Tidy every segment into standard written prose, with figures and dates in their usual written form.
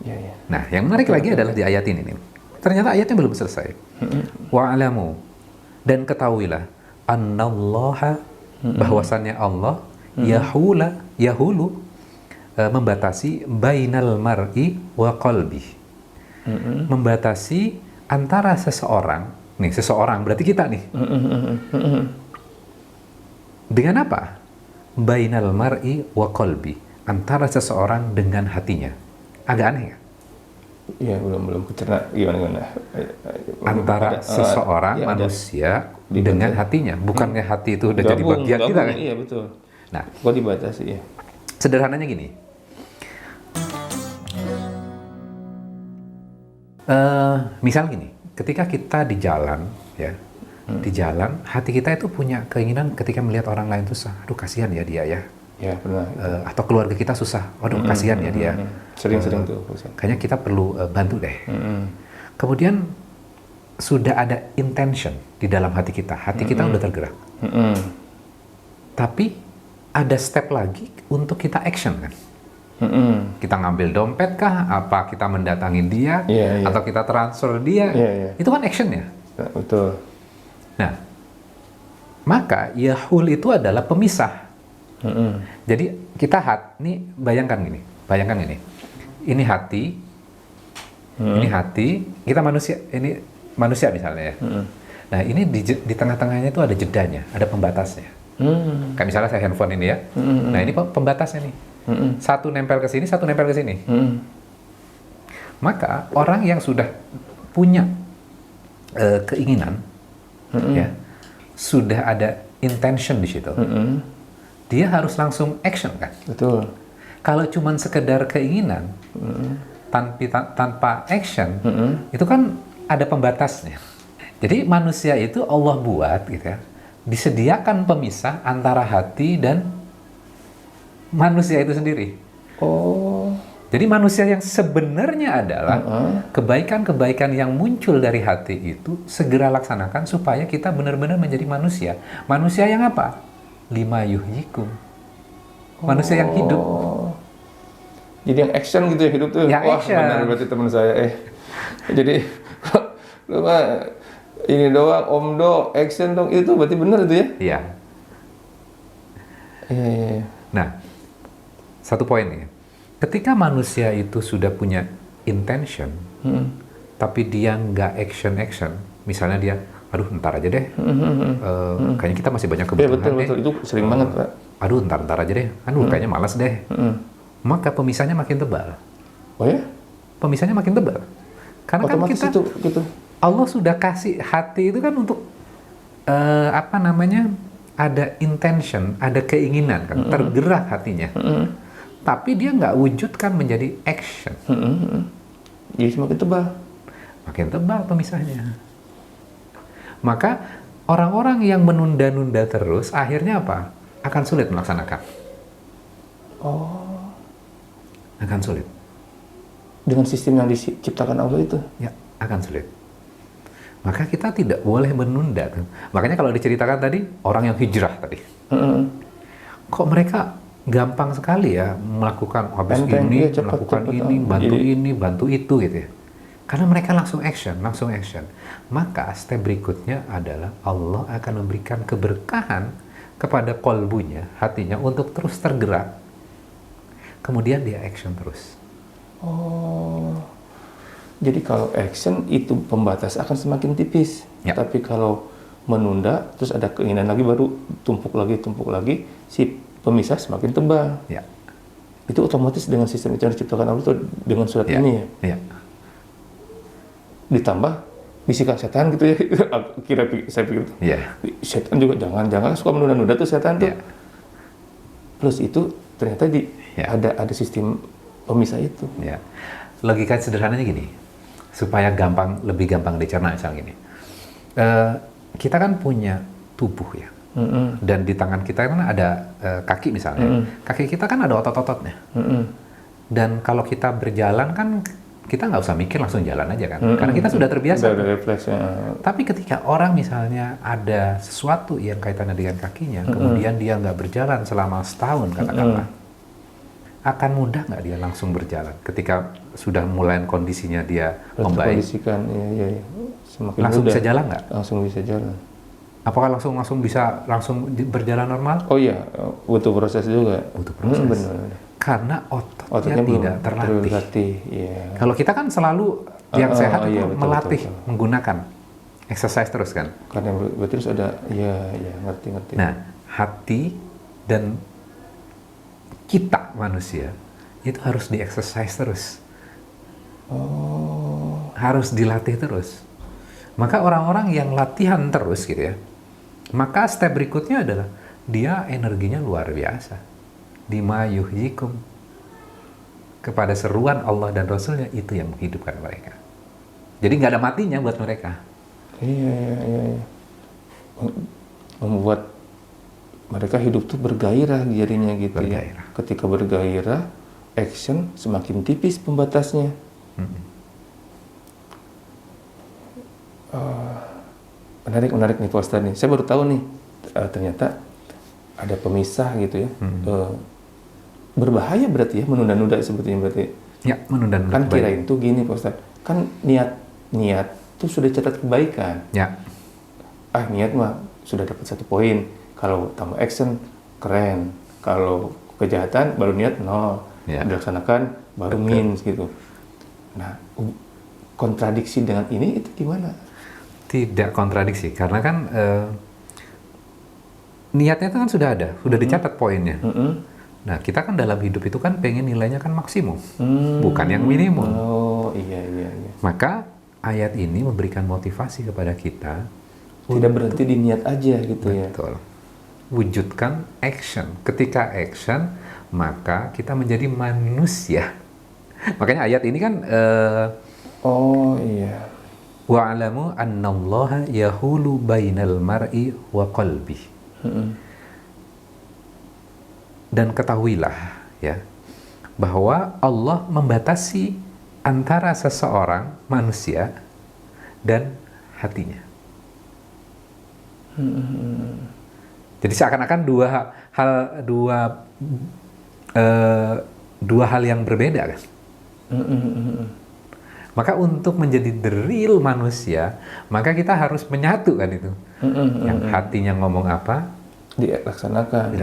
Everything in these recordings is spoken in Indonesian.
Ya, ya. Nah, yang menarik lagi adalah di ayat ini nih. Ternyata ayatnya belum selesai. Wa'alamu, dan ketahuilah annallaha, bahwasannya Allah yahulu membatasi bainal mar'i wa qalbi, membatasi antara seseorang, nih seseorang berarti kita nih, dengan apa? Bainal mar'i wa qalbi, antara seseorang dengan hatinya. Agak aneh ya? Ya, belum kecerna gimana. Antara seseorang manusia dengan hatinya, bukannya hati itu udah jadi bagian kita kan? Iya, betul. Nah, Kok dibatasi ya? sederhananya gini. Misal gini, ketika kita di jalan, ya, di jalan, hati kita itu punya keinginan ketika melihat orang lain susah, aduh kasihan ya dia ya. Ya, pernah. Atau keluarga kita susah, aduh kasihan ya dia. Sering-sering tuh. Kayaknya kita perlu bantu deh. Kemudian sudah ada intention di dalam hati kita udah tergerak. Tapi ada step lagi untuk kita action kan. Kita ngambil dompet kah? Apa kita mendatangi dia? Atau kita transfer dia? Itu kan action ya. Betul. Nah, maka yahul itu adalah pemisah. Jadi kita nih bayangkan gini, ini hati, kita manusia, ini manusia misalnya ya. Nah ini di tengah-tengahnya itu ada jedanya, ada pembatasnya. Kayak misalnya saya handphone ini ya, nah ini pembatasnya nih, satu nempel ke sini, satu nempel ke sini. Maka orang yang sudah punya keinginan, ya, sudah ada intention di situ. Dia harus langsung action kan? Betul. Kalau cuman sekedar keinginan, tanpa action, itu kan ada pembatasnya. Jadi manusia itu Allah buat gitu ya, disediakan pemisah antara hati dan manusia itu sendiri. Oh. Jadi manusia yang sebenarnya adalah kebaikan-kebaikan yang muncul dari hati itu segera laksanakan supaya kita benar-benar menjadi manusia. Manusia yang apa? Lima yuhyikum, manusia yang hidup. Jadi yang action gitu ya hidup tuh. Yang wah action. Benar berarti teman saya. Jadi lu mah ini doang omdo action dong, itu berarti benar itu ya? Iya. Iya. Nah, satu poin nih, ketika manusia itu sudah punya intention, tapi dia nggak action, misalnya dia aduh ntar aja deh, kayaknya kita masih banyak kebutuhan deh. Betul, itu sering banget Pak. Aduh ntar aja deh, kayaknya malas deh. Maka pemisahnya makin tebal. Oh ya? Pemisahnya makin tebal. Karena otomatis kan kita, itu, gitu. Allah sudah kasih hati itu kan untuk, ada intention, ada keinginan kan, tergerak hatinya. Tapi dia nggak wujudkan menjadi action. Jadi semakin tebal. Makin tebal pemisahnya. Maka orang-orang yang menunda-nunda terus akhirnya apa? Akan sulit melaksanakan. Oh. Akan sulit. Dengan sistem yang diciptakan Allah itu? Ya, akan sulit. Maka kita tidak boleh menunda. Makanya kalau diceritakan tadi, orang yang hijrah tadi. Kok mereka gampang sekali ya melakukan habis ini, melakukan ini, bantu itu gitu ya. Karena mereka langsung action. Maka step berikutnya adalah Allah akan memberikan keberkahan kepada kolbunya, hatinya untuk terus tergerak. Kemudian dia action terus. Oh, jadi kalau action itu pembatas akan semakin tipis. Ya. Tapi kalau menunda, terus ada keinginan lagi baru tumpuk lagi, si pemisah semakin tebal. Ya. Itu otomatis dengan sistem itu yang diciptakan Allah itu dengan surat ini ya. Ya. Ditambah bisikan setan gitu ya. Saya pikir setan juga jangan suka menunda-nunda tuh setan tuh. Plus itu ternyata ada sistem pemisah itu. Ya. Logika sederhananya gini, supaya lebih gampang dicerna misalnya gini. Kita kan punya tubuh ya. Dan di tangan kita kan ada kaki misalnya. Kaki kita kan ada otot-ototnya. Dan kalau kita berjalan kan kita nggak usah mikir, langsung jalan aja kan, karena kita sudah terbiasa. Udah refleks ya. Tapi ketika orang misalnya ada sesuatu yang kaitannya dengan kakinya, kemudian dia nggak berjalan selama setahun katakanlah, akan mudah nggak dia langsung berjalan ketika sudah mulai kondisinya dia membaik? Kondisikan, iya. Semakin langsung mudah. Bisa jalan nggak? Langsung bisa jalan. Apakah langsung bisa berjalan normal? Oh iya, butuh proses juga. Butuh proses. Benar. Karena ototnya tidak terlatih. Yeah. Kalau kita kan selalu yang sehat itu melatih, betul. Menggunakan exercise terus kan. Karena berarti harus ada, ya ngerti. Nah, hati dan kita manusia itu harus di exercise terus. Oh. Harus dilatih terus. Maka orang-orang yang latihan terus gitu ya, maka step berikutnya adalah dia energinya luar biasa. Bima yuhyikum, kepada seruan Allah dan Rasulnya, itu yang menghidupkan mereka. Jadi nggak ada matinya buat mereka. Iya. Membuat mereka hidup tuh bergairah jadinya gitu. Bergairah. Ya. Ketika bergairah, action semakin tipis pembatasnya. Menarik nih Pak Ustadz nih. Saya baru tahu nih, ternyata ada pemisah gitu ya. Berbahaya berarti ya, menunda-nunda sebetulnya berarti. Ya, menunda-nunda. Kan kirain tuh gini Pak Ustadz, kan niat tuh sudah catat kebaikan. Ya. Niat mah sudah dapat 1 poin. Kalau tambah action, keren. Kalau kejahatan, baru niat 0. Ya. Dilaksanakan, baru minus gitu. Nah, kontradiksi dengan ini itu gimana? Tidak kontradiksi, karena kan niatnya itu kan sudah ada, sudah dicatat poinnya. Nah, kita kan dalam hidup itu kan pengen nilainya kan maksimum, bukan yang minimum. Oh, iya. Maka ayat ini memberikan motivasi kepada kita. Tidak berhenti di niat aja gitu. Betul. Ya. Wujudkan action. Ketika action, maka kita menjadi manusia. Makanya ayat ini kan oh iya. Wa'alamu annallaha yahulu bainal mar'i wa qalbi. Dan ketahuilah ya, bahwa Allah membatasi antara seseorang manusia dan hatinya. Jadi seakan-akan dua hal yang berbeda kan. Maka untuk menjadi the real manusia, maka kita harus menyatu kan itu. Yang hatinya ngomong apa, dilaksanakan.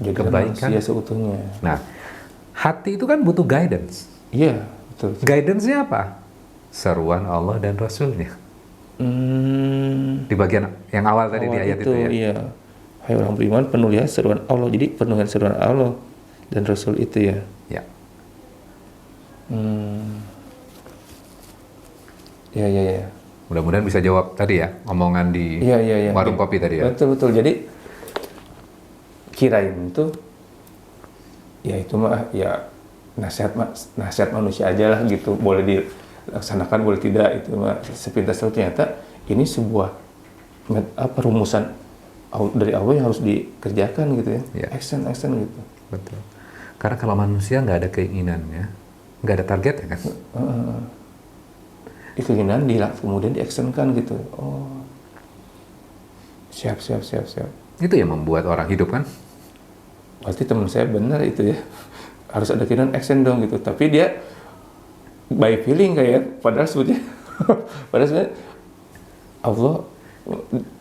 Jadi kebaikan manusia seutuhnya. Nah, hati itu kan butuh guidance. Iya, betul. Guidance-nya apa? Seruan Allah dan Rasulnya. Di bagian yang awal tadi di ayat itu ya. Iya. Hai orang beriman, penuhilah seruan Allah. Jadi penuhilah seruan Allah dan Rasul itu ya. Ya. Ya. Mudah-mudahan bisa jawab tadi ya, omongan di warung kopi tadi ya. Betul. Jadi kirain itu mah ya nasihat manusia aja lah gitu, boleh dilaksanakan boleh tidak, itu mah sepintas tahu. Ternyata ini sebuah rumusan dari Allah yang harus dikerjakan gitu ya. Action gitu. Betul. Karena kalau manusia nggak ada keinginannya, nggak ada target ya kan. Keinginan kemudian diactionkan gitu. Oh, siap. Itu yang membuat orang hidup kan. Berarti teman saya benar itu ya, harus ada keinginan action dong gitu. Tapi dia by feeling kayak, padahal sebetulnya Allah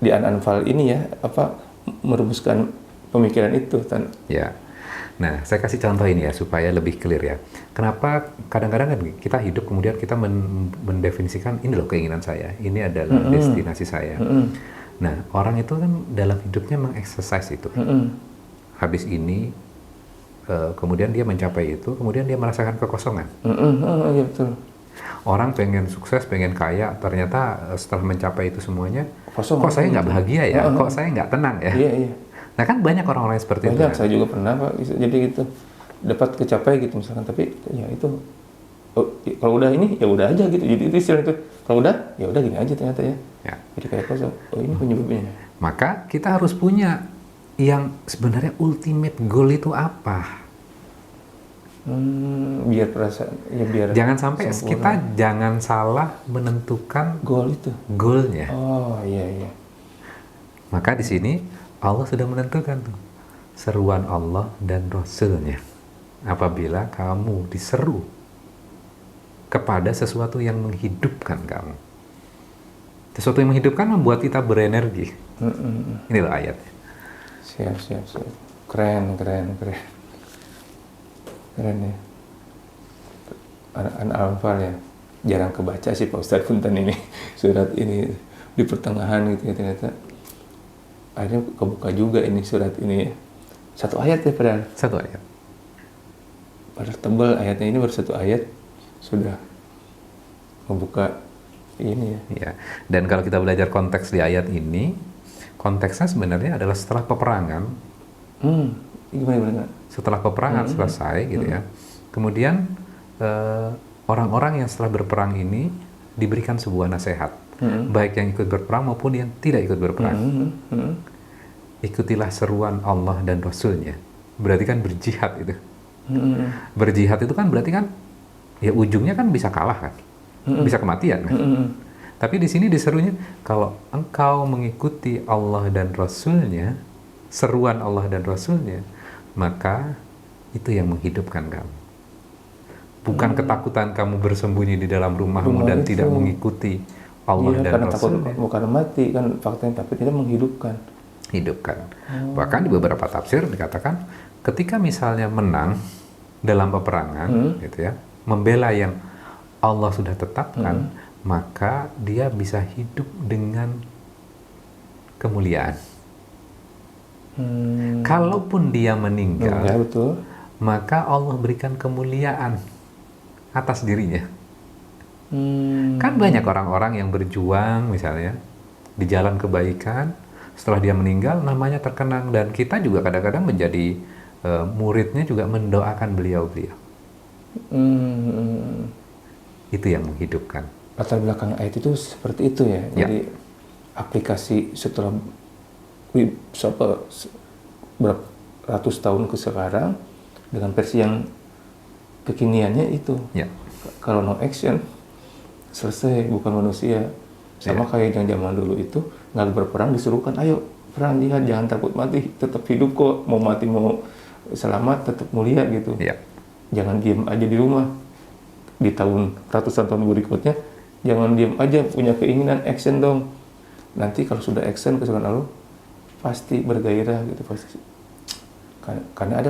di An-Anfal ini ya merumuskan pemikiran itu kan. Ya. Nah, saya kasih contoh ini ya supaya lebih clear ya. Kenapa kadang-kadang kan kita hidup kemudian kita mendefinisikan ini loh keinginan saya, ini adalah destinasi saya. Nah, orang itu kan dalam hidupnya mengeksersis itu. Habis ini, kemudian dia mencapai itu, kemudian dia merasakan kekosongan. Iya betul. Orang pengen sukses, pengen kaya, ternyata setelah mencapai itu semuanya, kosong. Kok saya nggak bahagia ya? Kok saya nggak tenang ya? Iya. Nah kan banyak orang-orang seperti itu. Banyak, saya juga pernah Pak, jadi gitu, dapat kecapai gitu misalkan, tapi ya itu, kalau udah ini ya udah aja gitu, jadi itu istilah itu, kalau udah ya udah gini aja ternyata ya. Jadi kayak kosong, ini penyebabnya. Maka kita harus punya yang sebenarnya ultimate goal itu apa? Biar perasaan, ya biar jangan sampai sempurna. Kita jangan salah menentukan goal itu, goalnya. Oh iya. Maka di sini Allah sudah menentukan tuh seruan Allah dan Rasulnya. apabila kamu diseru kepada sesuatu yang menghidupkan kamu. Sesuatu yang menghidupkan membuat kita berenergi. Ini loh ayatnya. Siap. Keren ya. Al-Anfal ya. Jarang kebaca sih Pak Ustadz Punten ini. Surat ini di pertengahan gitu ya ternyata. Akhirnya kebuka juga ini surat ini ya. Satu ayat ya padahal. Satu ayat. Padahal tebal ayatnya ini baru satu ayat. Sudah membuka ini ya. Ya. Dan kalau kita belajar konteks di ayat ini, konteksnya sebenarnya adalah setelah peperangan. Gimana? Setelah peperangan selesai gitu ya. Kemudian orang-orang yang setelah berperang ini diberikan sebuah nasihat. Baik yang ikut berperang maupun yang tidak ikut berperang. Ikutilah seruan Allah dan Rasulnya. Berarti kan berjihad itu. Berjihad itu kan berarti kan ya ujungnya kan bisa kalah kan. Bisa kematian kan. Tapi di sini diserunya kalau engkau mengikuti Allah dan Rasulnya, seruan Allah dan Rasulnya, maka itu yang menghidupkan kamu. Bukan ketakutan kamu bersembunyi di dalam rumahmu dan itu. tidak mengikuti Allah dan karena Rasulnya. takut bukan mati kan faktanya, tapi tidak menghidupkan. Hidupkan. Bahkan di beberapa tafsir dikatakan ketika misalnya menang dalam peperangan, gitu ya, membela yang Allah sudah tetapkan, maka dia bisa hidup dengan kemuliaan. Kalaupun dia meninggal, Ya, betul. maka Allah berikan kemuliaan atas dirinya. Kan banyak orang-orang yang berjuang misalnya di jalan kebaikan, setelah dia meninggal namanya terkenang, dan kita juga kadang-kadang menjadi muridnya juga mendoakan beliau-beliau. Itu yang menghidupkan. Latar belakang ayat itu seperti itu ya. Jadi aplikasi setelah berapa ratus tahun ke sekarang dengan versi yang kekiniannya itu. Kalau no action selesai, bukan manusia. Sama kayak yang zaman dulu itu nggak berperang disuruhkan, ayo perang jihad, jangan takut mati, tetap hidup kok, mau mati mau selamat tetap mulia gitu. Jangan diem aja di rumah. Di tahun ratusan tahun berikutnya jangan diem aja, punya keinginan, action dong. Nanti kalau sudah action kesukaan Allah pasti bergairah gitu pasti. Karena ada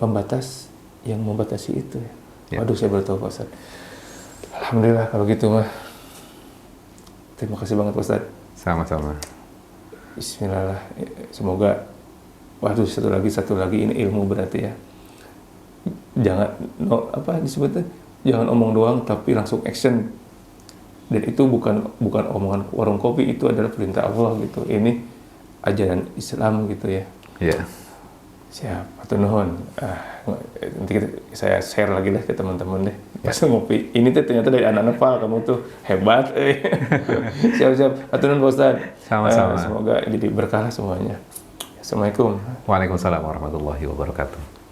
pembatas yang membatasi itu ya. Waduh, saya baru tahu Pak Ustadz. Alhamdulillah kalau gitu mah. Terima kasih banget Pak Ustadz. Sama-sama. Bismillah. Semoga satu lagi ini ilmu berarti ya. Jangan disebutnya, jangan omong doang tapi langsung action. Dan itu bukan omongan warung kopi, itu adalah perintah Allah gitu. Ini ajaran Islam gitu ya. Siap, atur nuhun. Nanti saya share lagi lah ke teman-teman deh. Pas ngopi, ini tuh ternyata dari anak Nepal, kamu tuh hebat. Siap, atur nuhun Pak Ustadz. Sama-sama. Semoga jadi berkah semuanya. Assalamualaikum. Waalaikumsalam warahmatullahi wabarakatuh.